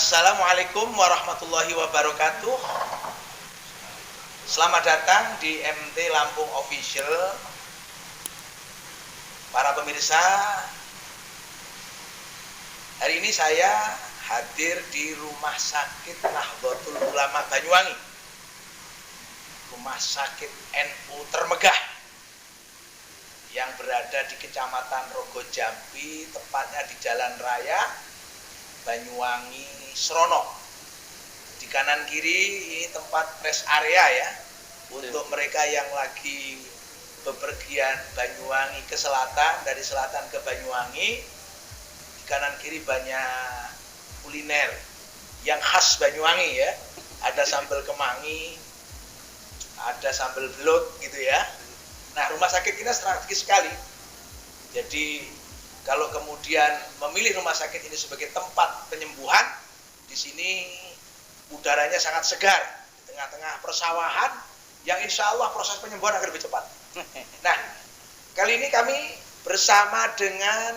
Assalamualaikum warahmatullahi wabarakatuh. Selamat datang di MT Lampung Official. Para pemirsa, hari ini saya hadir di Rumah Sakit Nahdlatul Ulama Banyuwangi, Rumah Sakit NU termegah yang berada di Kecamatan Rogo Jambi, tepatnya di Jalan Raya Banyuwangi Srono. Di kanan kiri ini tempat rest area ya, untuk mereka yang lagi bepergian Banyuwangi ke selatan, dari selatan ke Banyuwangi. Di kanan kiri banyak kuliner yang khas Banyuwangi ya. Ada sambal kemangi, ada sambal belut gitu ya. Nah, rumah sakit kita strategis sekali. Jadi kalau kemudian memilih rumah sakit ini sebagai tempat penyembuhan, di sini udaranya sangat segar di tengah-tengah persawahan yang insya Allah proses penyembuhan akan lebih cepat. Nah, kali ini kami bersama dengan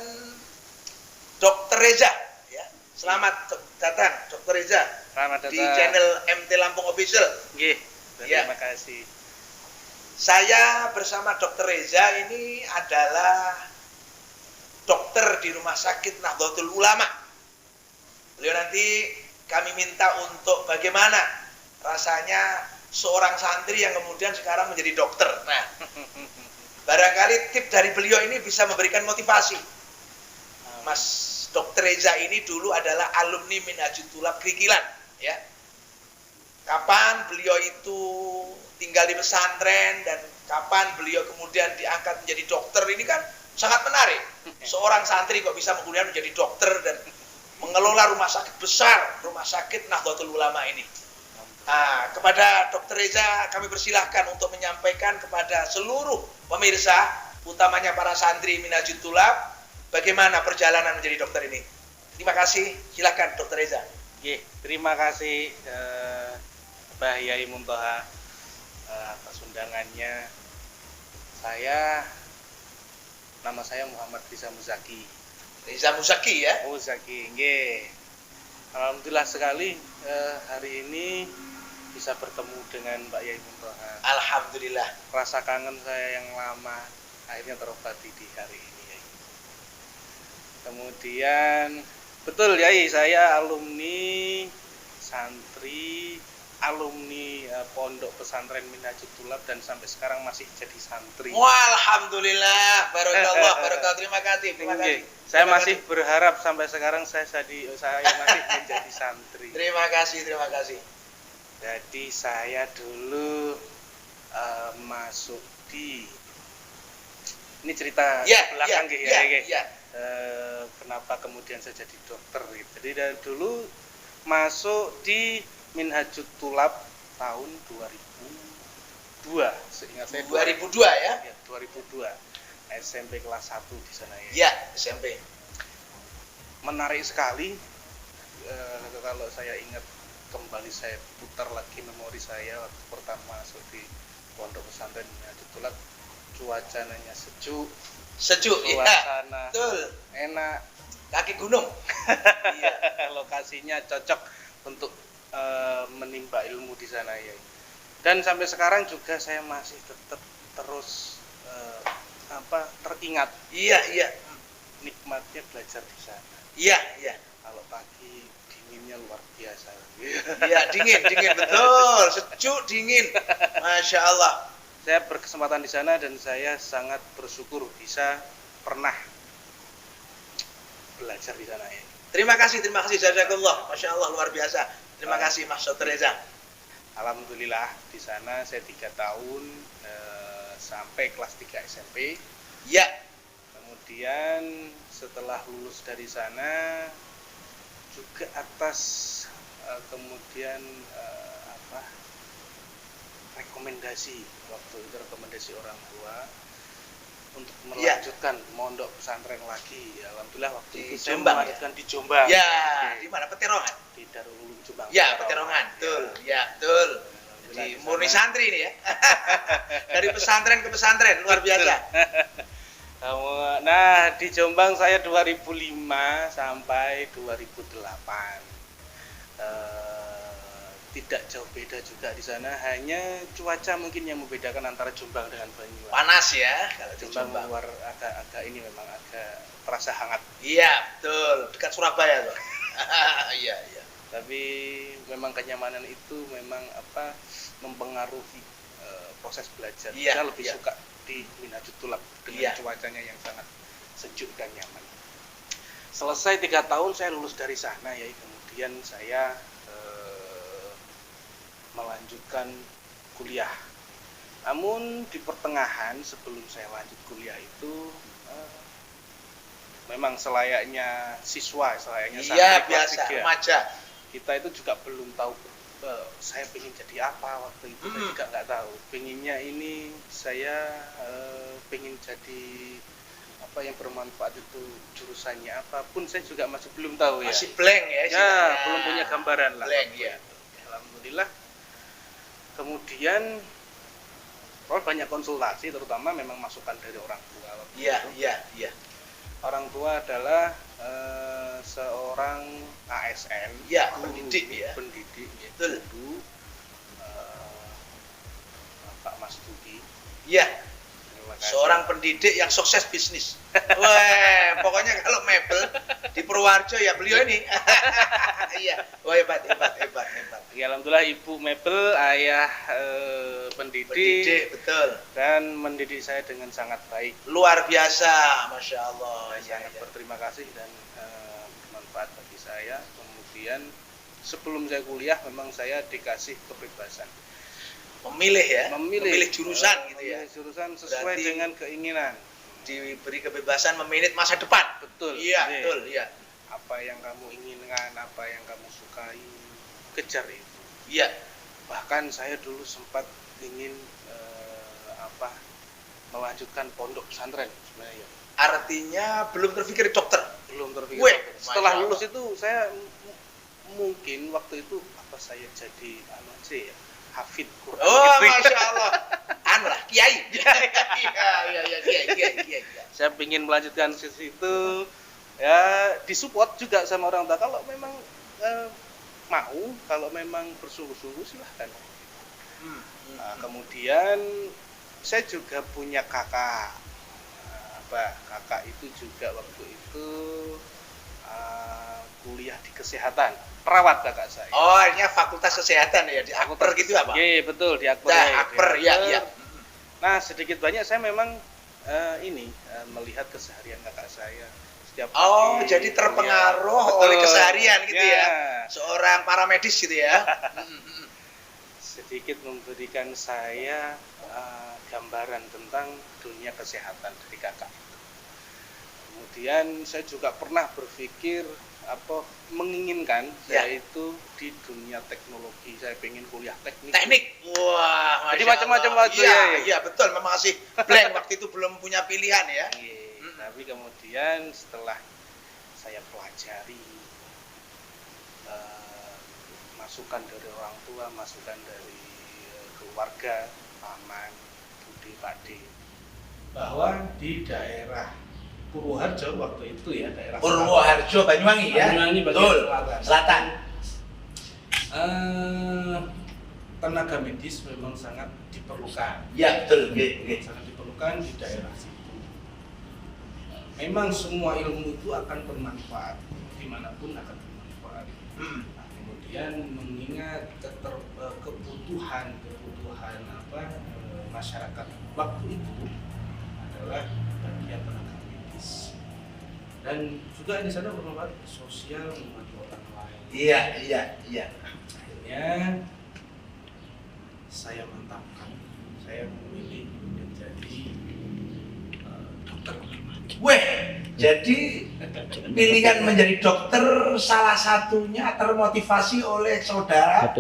Dr. Reza. Ya. Selamat datang, Dr. Reza. Selamat datang Di channel MT Lampung Official. Nggih, terima kasih. Saya bersama Dr. Reza ini adalah dokter di Rumah Sakit Nahdlatul Ulama. Beliau nanti kami minta untuk bagaimana rasanya seorang santri yang kemudian sekarang menjadi dokter. Nah, barangkali tip dari beliau ini bisa memberikan motivasi. Mas Dr. Reza ini dulu adalah alumni Minhajul Thulab Krikilan, ya. Kapan beliau itu tinggal di pesantren dan kapan beliau kemudian diangkat menjadi dokter, ini kan sangat menarik. Seorang santri kok bisa kemudian menjadi dokter dan mengelola rumah sakit besar, Rumah Sakit Nahdlatul Ulama ini. Nah, kepada Dr. Reza kami persilahkan untuk menyampaikan kepada seluruh pemirsa, utamanya para santri Minhajul Thulab, bagaimana perjalanan menjadi dokter ini. Terima kasih, silakan Dr. Reza. Terima kasih Mbah Yai Muntoha atas undangannya. Nama saya Muhammad Reza Muzaki. Reza Muzaki ya? Muzaki, nggih. Alhamdulillah sekali hari ini bisa bertemu dengan Mbak Yai Muntoha. Alhamdulillah. Rasa kangen saya yang lama akhirnya terobati di hari ini, Yai. Kemudian betul Yai, saya alumni santri, alumni pondok pesantren Minhajul Thulab dan sampai sekarang masih jadi santri. Wah, alhamdulillah, barakallah, barakallah. Terima kasih. Saya masih berharap sampai sekarang saya masih menjadi santri. Terima kasih. Jadi saya dulu masuk di ini cerita belakang kenapa kemudian saya jadi dokter gitu. Jadi dari dulu masuk di Minhajul Thulab tahun 2002, seingat saya 2002 ya? Ya, 2002. SMP kelas 1 di sana ya. Iya, SMP. Menarik sekali kalau saya ingat kembali, saya putar lagi memori saya waktu pertama masuk di pondok pesantren Minhajul Thulab. Cuacanya sejuk, suasana betul. Enak, kaki gunung. Iya, lokasinya cocok untuk menimba ilmu di sana ya. Dan sampai sekarang juga saya masih tetap terus teringat. Iya. Nikmatnya belajar di sana. Iya. Kalau pagi dinginnya luar biasa. Iya, dingin betul. Sejuk, dingin. Masya Allah. Saya berkesempatan di sana dan saya sangat bersyukur bisa pernah belajar di sana ya. Terima kasih jazakallah. Masya Allah, luar biasa. Terima kasih Mas Dr. Reza. Alhamdulillah di sana saya 3 tahun sampai kelas 3 SMP. Ya. Kemudian setelah lulus dari sana juga atas kemudian rekomendasi orang tua untuk melanjutkan mondok pesantren lagi. Alhamdulillah waktu itu saya melanjutkan di Jombang. Ya, di mana? Peterongan. Di Darul Ulum Jombang. Ya, Peterongan. Betul. Ya, betul. Jadi murni santri ini ya. Dari pesantren ke pesantren, luar biasa. Nah, di Jombang saya 2005 sampai 2008. tidak jauh beda juga di sana, hanya cuaca mungkin yang membedakan antara Jombang dengan Banyuwangi. Panas ya kalau di Jombang Jombang. luar agak ini memang agak terasa hangat. Iya, betul. Dekat Surabaya loh. Iya, iya. Tapi memang kenyamanan itu memang mempengaruhi proses belajar. Iya, Saya lebih iya. suka di Minhajul Tulab dengan Iya. cuacanya yang sangat sejuk dan nyaman. Selesai 3 tahun saya lulus dari sana ya, kemudian saya melanjutkan kuliah. Namun di pertengahan sebelum saya lanjut kuliah itu memang selayaknya siswa, selayaknya Iya, santri kelas biasa 3. remaja. Kita itu juga belum tahu saya pengen jadi apa waktu itu. Saya juga nggak tahu. Pengennya ini saya pengen jadi apa yang bermanfaat itu, jurusannya apapun saya juga masih belum tahu ya. Masih blank ya, Ya, istilahnya. belum punya gambaran lah. Blank waktu ya. itu. Alhamdulillah. Kemudian banyak konsultasi, terutama memang masukan dari orang tua waktu Iya, itu. iya, iya. Orang tua adalah seorang ASN, Iya, guru, pendidik ya. pendidik, Betul. guru, Pak Mas Duki. Iya. Terima kasih. Seorang pendidik yang sukses bisnis. Wah, pokoknya kalau mebel di Purworejo ya beliau ini. Iya. Wah, hebat, hebat, hebat, hebat. Ya, alhamdulillah ibu mebel, ayah pendidik, Pendidik, betul. dan mendidik saya dengan sangat baik. Luar biasa, Masya Allah. Saya Iya, sangat iya. berterima kasih dan bermanfaat bagi saya. Kemudian sebelum saya kuliah memang saya dikasih kebebasan Memilih ya, memilih jurusan gitu ya. memilih jurusan sesuai Berarti dengan keinginan. Diberi kebebasan memilih masa depan. Betul. Iya, Jadi, betul, iya. apa yang kamu inginkan, apa yang kamu sukai, kejar itu. Iya. Bahkan saya dulu sempat ingin melanjutkan pondok pesantren sebenarnya. Artinya belum terpikir dokter. Belum terpikir. Weh, Setelah Masya lulus Allah. itu saya mungkin waktu itu saya jadi hafid Quran. Oh, gitu. Masya Allah. Anu lah, kiai. Iya, iya, iya, kiai. Saya ingin melanjutkan ke situ, ya disupport juga sama orang tua. Kalau memang mau, kalau memang bersungguh-sungguh silahkan. Nah, kemudian saya juga punya kakak. Kakak itu juga waktu itu kuliah di kesehatan, perawat kakak saya. Oh, akhirnya fakultas kesehatan ya, di Akper gitu apa? Iya, betul, di Akper. Nah, Akper, Di ya, Akper. ya. Nah, sedikit banyak saya memang melihat keseharian kakak saya setiap Oh, pagi. jadi terpengaruh Betul. oleh keseharian gitu ya. Ya. Seorang paramedis gitu ya. Sedikit memberikan saya gambaran tentang dunia kesehatan dari kakak. Kemudian saya juga pernah berpikir menginginkan Ya. yaitu di dunia teknologi. Saya pengen kuliah teknik. Teknik. Wah, Jadi Masya macam-macam Allah. waktu Iya, ya. iya betul, memang masih blank waktu itu, belum punya pilihan ya. Iya. Tapi kemudian setelah saya pelajari masukan dari orang tua, masukan dari keluarga, paman, bude, pakde, bahwa di daerah Purworejo waktu itu ya, daerah Purworejo, Banyuwangi ya. Banyuwangi bagian Betul. selatan. Selatan. Tenaga medis memang sangat diperlukan. Ya, betul. Oke. Sangat diperlukan di daerah situ. Memang semua ilmu itu akan bermanfaat, dimanapun akan bermanfaat. Nah, kemudian mengingat kebutuhan masyarakat waktu itu adalah bagian tenaga medis, dan juga di sana bermanfaat sosial, membantu orang lain. Iya. Akhirnya saya mantapkan, saya memilih menjadi dokter. Weh, jadi pilihan menjadi dokter salah satunya termotivasi oleh saudara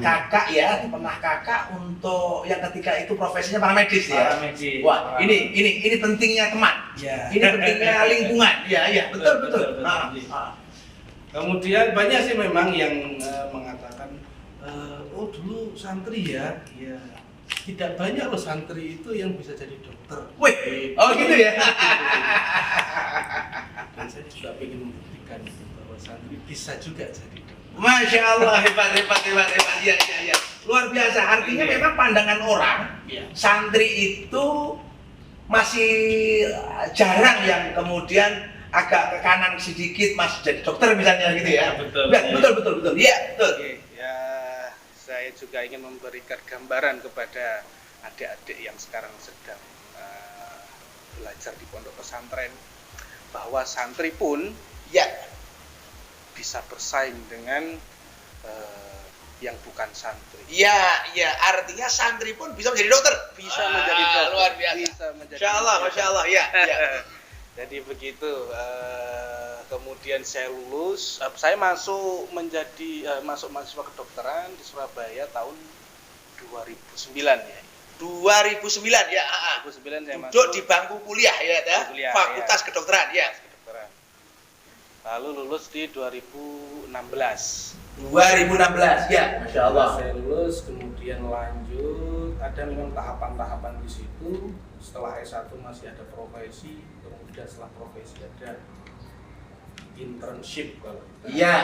kakak ya, pernah kakak untuk yang ketika itu profesinya paramedis ya. Paramedis. Wah, ini pentingnya teman. Ya. Ini pentingnya lingkungan. Iya, betul. Betul. Kemudian banyak sih memang yang mengatakan, oh dulu santri ya. Tidak banyak loh santri itu yang bisa jadi dokter. Wih, oh gitu ya. Dan saya jadi sudah ingin membuktikan bahwa santri bisa juga jadi dokter. Masya Allah, hebat. Iya. Luar biasa. Artinya memang pandangan orang, santri itu masih jarang yang kemudian agak ke kanan sedikit masih jadi dokter misalnya gitu ya. Betul. Iya, betul. Oke, ya saya juga ingin memberikan gambaran kepada adik-adik yang sekarang sedang belajar di pondok pesantren bahwa santri pun Ya, bisa bersaing dengan yang bukan santri. ya, artinya santri pun bisa menjadi dokter. Bisa menjadi dokter. Luar biasa. Bisa menjadi Masya Allah, ya. Jadi begitu. Kemudian saya lulus. Saya masuk mahasiswa kedokteran di Surabaya tahun 2009 ya. 2009 ya. 2009 saya masuk. Duduk di bangku kuliah ya, Kuliah, Fakultas Kedokteran ya. Kedokteran. Lalu lulus di 2016. 2016 ya, Masya Allah. Saya lulus, kemudian lanjut. Ada memang tahapan-tahapan di situ. Setelah S1 masih ada profesi, kemudian setelah profesi ada internship kalau kita. Iya,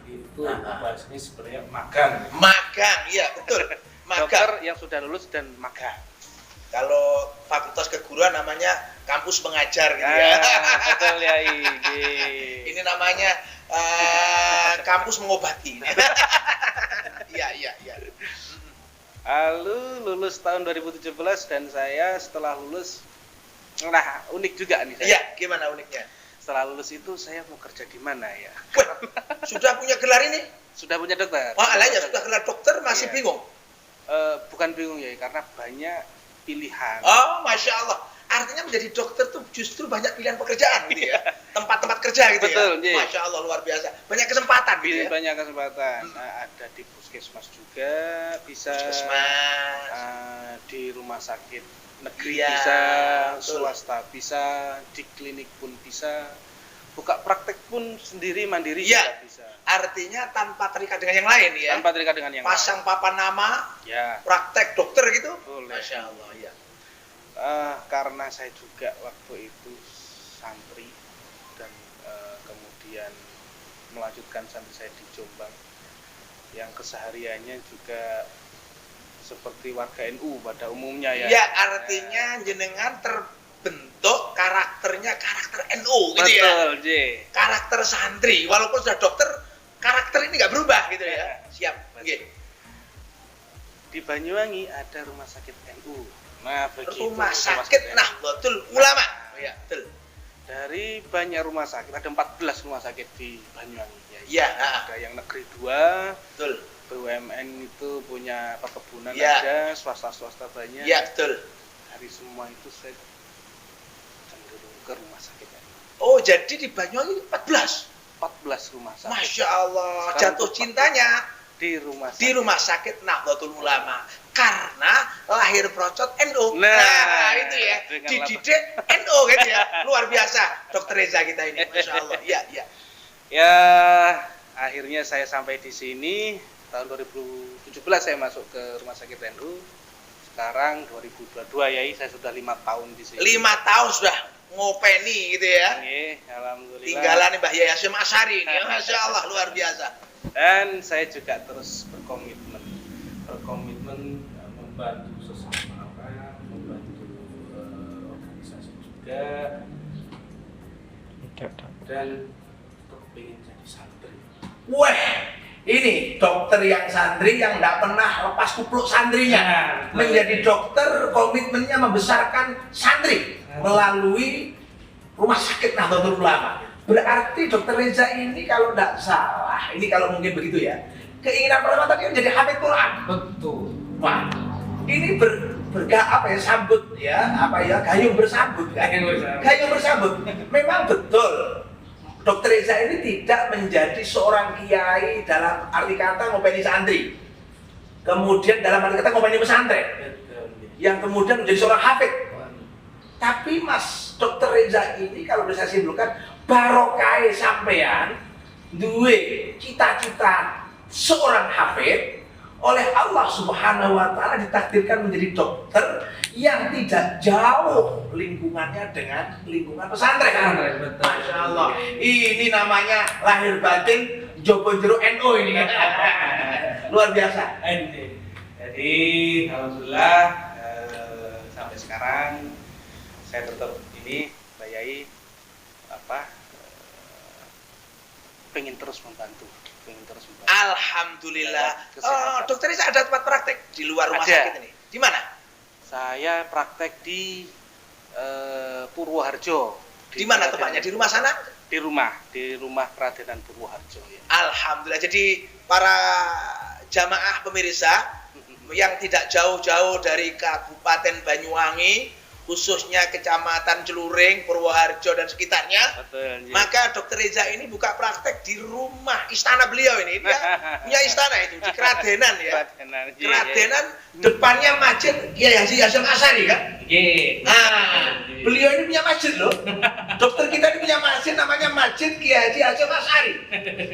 Itu bahasanya sebenarnya magang. Magang, iya betul. Magang. Dokter yang sudah lulus dan magang. Kalau fakultas keguruan namanya kampus mengajar gitu ya. Betul ya. Ini namanya kampus mengobati. Iya. Lalu lulus tahun 2017 dan saya setelah lulus, nah unik juga nih saya. Iya, gimana uniknya? Setelah lulus itu saya mau kerja di mana ya? Wah, sudah punya gelar ini? Sudah punya dokter. Wah, alanya sudah gelar dokter masih Iya. bingung. Bukan bingung ya, karena banyak pilihan. Oh, Masya Allah. Artinya menjadi dokter tuh justru banyak pilihan pekerjaan gitu ya. Tempat-tempat kerja gitu Betul, ya. iya. Masya Allah, luar biasa. Banyak kesempatan gitu ya. Banyak kesempatan. Nah, ada di puskesmas juga bisa. Puskesmas. Di rumah sakit negeri Iya, bisa, betul. swasta bisa, di klinik pun bisa. Buka praktek pun sendiri mandiri Iya. juga bisa. Artinya tanpa terikat dengan yang lain ya. Tanpa terikat dengan yang Pasang papan nama, lain. Ya. praktek dokter gitu. Boleh. Masya Allah, ya. Karena saya juga waktu itu santri dan kemudian melanjutkan santri saya di Jombang yang kesehariannya juga seperti warga NU pada umumnya ya. Ya, artinya jenengan terbentuk karakternya karakter NU gitu ya. Betul, J. Karakter santri, walaupun sudah dokter, karakter ini nggak berubah gitu ya. Siap. Oke. Di Banyuwangi ada rumah sakit NU. Nah, begitu. Rumah sakit Nahdlatul Ulama. Ya, betul. Dari banyak rumah sakit, ada 14 rumah sakit di Banyuwangi. Iya, Ada yang negeri 2, betul. BUMN itu punya perkebunan Ya. ada, swasta-swasta banyak. Iya, betul. Dari semua itu saya cenderung ke rumah sakit NU. Oh, jadi di Banyuwangi 14. 14 rumah sakit. Masya Allah, Sekarang jatuh tuh cintanya di rumah sakit. di rumah sakit Nahdlatul Ulama karena lahir procot NU. Nah, Itu ya, dengan dididik NU gitu ya. Luar biasa Dokter Reza kita ini, Masya Allah. Iya. Ya, akhirnya saya sampai di sini tahun 2017 saya masuk ke rumah sakit NU. Sekarang 2022 ya, saya sudah 5 tahun di sini. 5 tahun sudah ngopeni gitu ya. Oke, alhamdulillah. Tinggalan Mbah Yahya Hasyim Asy'ari ini, Masya Allah, luar biasa. Dan saya juga terus berkomitmen membantu sesama orang, membantu organisasi juga, dan ingin jadi santri. Wah, ini dokter yang santri yang nggak pernah lepas kupluk santrinya. Menjadi dokter, komitmennya membesarkan santri melalui rumah sakit Nahdlatul Ulama. Berarti Dokter Reza ini kalau nggak salah, ini kalau mungkin begitu ya, keinginan pertama tadi menjadi hafid Quran. Betul. Wah, ini sambut ya, gayung bersambut. Gayung bersambut. Memang betul. Dokter Reza ini tidak menjadi seorang kiai dalam arti kata ngopeni santri. Kemudian dalam arti kata ngopeni pesantren. Yang kemudian menjadi seorang hafid. Tapi Mas Dokter Reza ini kalau bisa simpulkan barokai sampean duwe cita-cita seorang hafid oleh Allah Subhanahu wa taala ditakdirkan menjadi dokter yang tidak jauh lingkungannya dengan lingkungan pesantren. Betul. Masya Allah. Ini namanya lahir batin Joko Jero NU ini kan. Luar biasa. Jadi alhamdulillah sampai sekarang saya tetap ini Mbak Yai pengen terus membantu. Alhamdulillah. Kesehatan. Dokter Reza ada tempat praktek di luar rumah Ada. sakit ini. Di mana? Saya praktek di Purwoharjo. Di mana tempatnya? Di rumah sana? Di rumah Kradenan Purwoharjo ya. Alhamdulillah. Jadi para jamaah pemirsa yang tidak jauh-jauh dari Kabupaten Banyuwangi, khususnya Kecamatan Celuring, Purwoharjo dan sekitarnya, Betul. maka Dokter Reza ini buka praktek di rumah istana beliau ini. Dia punya istana itu di Kradenan ya. Kradenan depannya masjid Kiai Haji Hasyim Asy'ari kan? Nah, beliau ini punya masjid loh. Dokter kita ini punya masjid namanya Masjid Kiai Haji Hasyim Asy'ari.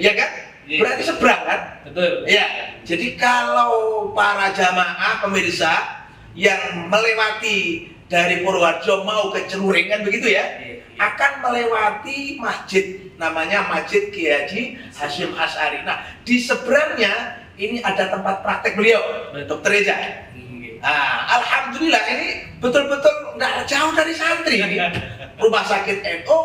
Ya kan? Berarti seberang kan? Betul. Ya. Jadi kalau para jamaah pemirsa yang melewati dari Purwoharjo mau ke Celuring kan begitu ya, akan melewati masjid namanya Masjid Kiai Haji Hasyim Asy'ari. Nah, di seberangnya ini ada tempat praktek beliau, Dokter Reza. Nah, alhamdulillah ini betul-betul nggak jauh dari santri ini. Rumah sakit NU,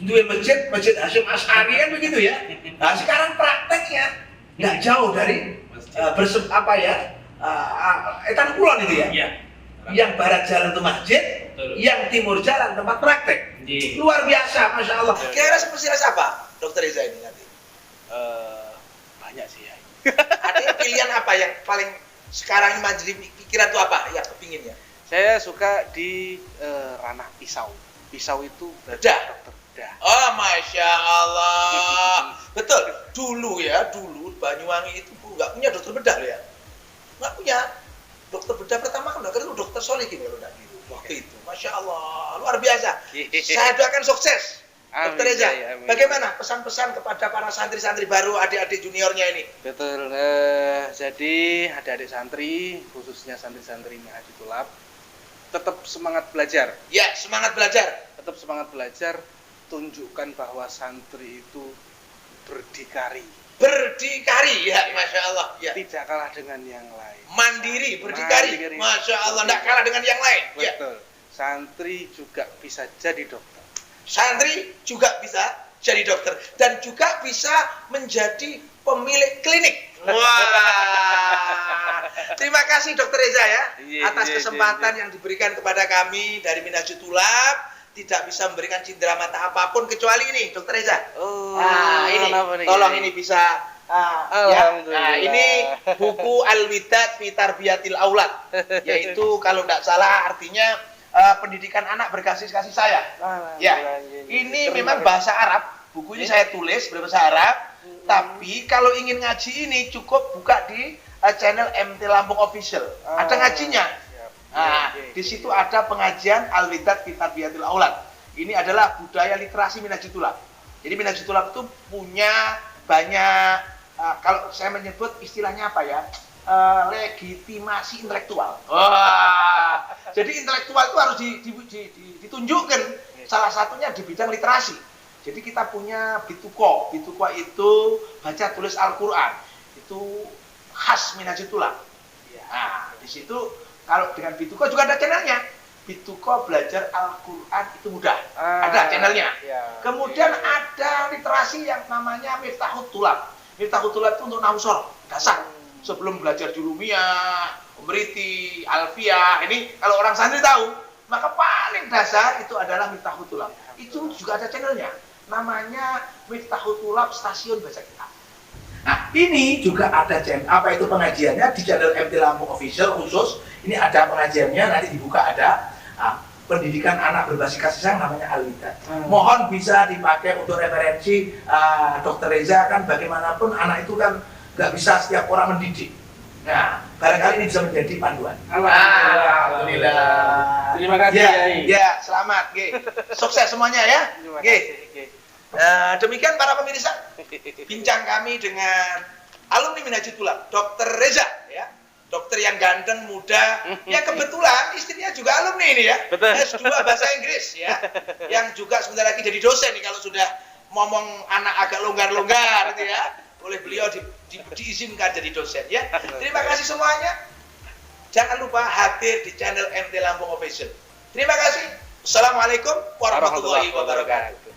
dua masjid Hasyim Asy'ari kan begitu ya. Nah, sekarang prakteknya nggak jauh dari Etan Kulon itu ya. Iya. Yang barat jalan itu masjid, Betul. yang timur jalan tempat praktek. Iya. Luar biasa, masya Allah. Betul. Kira-kira spesialis apa, Dokter Reza ini nanti? Banyak sih ya. Ada pilihan apa yang paling sekarang ini menjadi pikiran itu apa? Ya, kepinginnya. Saya suka di ranah pisau. Pisau itu Bedah. dokter bedah. Oh, masya Allah. Betul. Dulu Banyuwangi itu nggak punya dokter bedah loh ya. Nggak punya. Dokter bedah pertama kan itu Dokter Solihin kalau nggak gitu. Waktu itu, masya Allah, luar biasa. Saya doakan sukses, Dokter Amin, Reza. Yai, amin. Bagaimana pesan-pesan kepada para santri-santri baru, adik-adik juniornya ini? Betul. Jadi adik-adik santri, khususnya santri-santri Mahadithul Lab, tetap semangat belajar. Ya, semangat belajar. Tetap semangat belajar. Tunjukkan bahwa santri itu berdikari. Berdikari, ya, masya Allah. Ya. Tidak kalah dengan yang lain. Mandiri, berdikari. Mandiri. Masya Allah, tidak kalah dengan yang lain. Ya. Betul. Santri juga bisa jadi dokter. Santri juga bisa jadi dokter dan juga bisa menjadi pemilik klinik. Wah, terima kasih Dokter Reza ya atas kesempatan yang diberikan kepada kami dari Minhajul Lab. Tidak bisa memberikan cindera mata apapun kecuali ini, Dokter Reza. Ini, tolong ini bisa. Ya. Nah, ini buku Al-Widad fi Tarbiyatil Aulad, yaitu kalau tidak salah artinya pendidikan anak berkasih kasih sayang. Ya, ini memang bahasa Arab. Buku ini saya tulis berbahasa Arab. Tapi kalau ingin ngaji ini cukup buka di channel MT Lampung Official. Ada ngajinya. Nah, di situ ada pengajian Al-Widad fi Tarbiyatil Aulad. Ini adalah budaya literasi Minhajul Lab. Jadi Minhajul Lab itu punya banyak kalau saya menyebut istilahnya apa ya? Legitimasi intelektual. Wah, jadi intelektual itu harus ditunjukkan. Salah satunya di bidang literasi. Jadi kita punya Bituko. Bituko itu baca tulis Al-Quran. Itu khas Minhajul Lab. Nah, di situ kalau dengan Bituko juga ada channelnya. Bituko belajar Al-Quran itu mudah. Ada channelnya. Kemudian ada literasi yang namanya Miftahut Tulab. Miftahut Tulab itu untuk nahwu shoroh, dasar. Sebelum belajar Julumiyah, Umriti, Alfiyah, ini kalau orang santri tahu, maka paling dasar itu adalah Miftahut Tulab. Itu juga ada channelnya, namanya Miftahut Tulab Stasiun Baca Kitab. Nah, ini juga ada channel, apa itu pengajiannya di channel MT Lampung Official khusus. Ini ada pengajiannya, nanti dibuka ada pendidikan anak berbasis kasih sayang namanya Al-Widad. Mohon bisa dipakai untuk referensi Dokter Reza, kan bagaimanapun anak itu kan nggak bisa setiap orang mendidik. Nah, barangkali ini bisa menjadi panduan. Alhamdulillah. Terima kasih, Yai. Ya, selamat. Sukses semuanya ya. Terima kasih. Demikian para pemirsa, bincang kami dengan alumni Minhajul Tulab, Dr. Reza ya. Dokter yang ganteng, muda, yang kebetulan istrinya juga alumni ini ya. Betul. S2 bahasa Inggris ya. Yang juga sebentar lagi jadi dosen nih kalau sudah ngomong anak agak longgar-longgar gitu ya. Oleh beliau diizinkan jadi dosen ya. Terima kasih semuanya. Jangan lupa hadir di channel MT Lampung Official. Terima kasih. Assalamualaikum warahmatullahi wabarakatuh.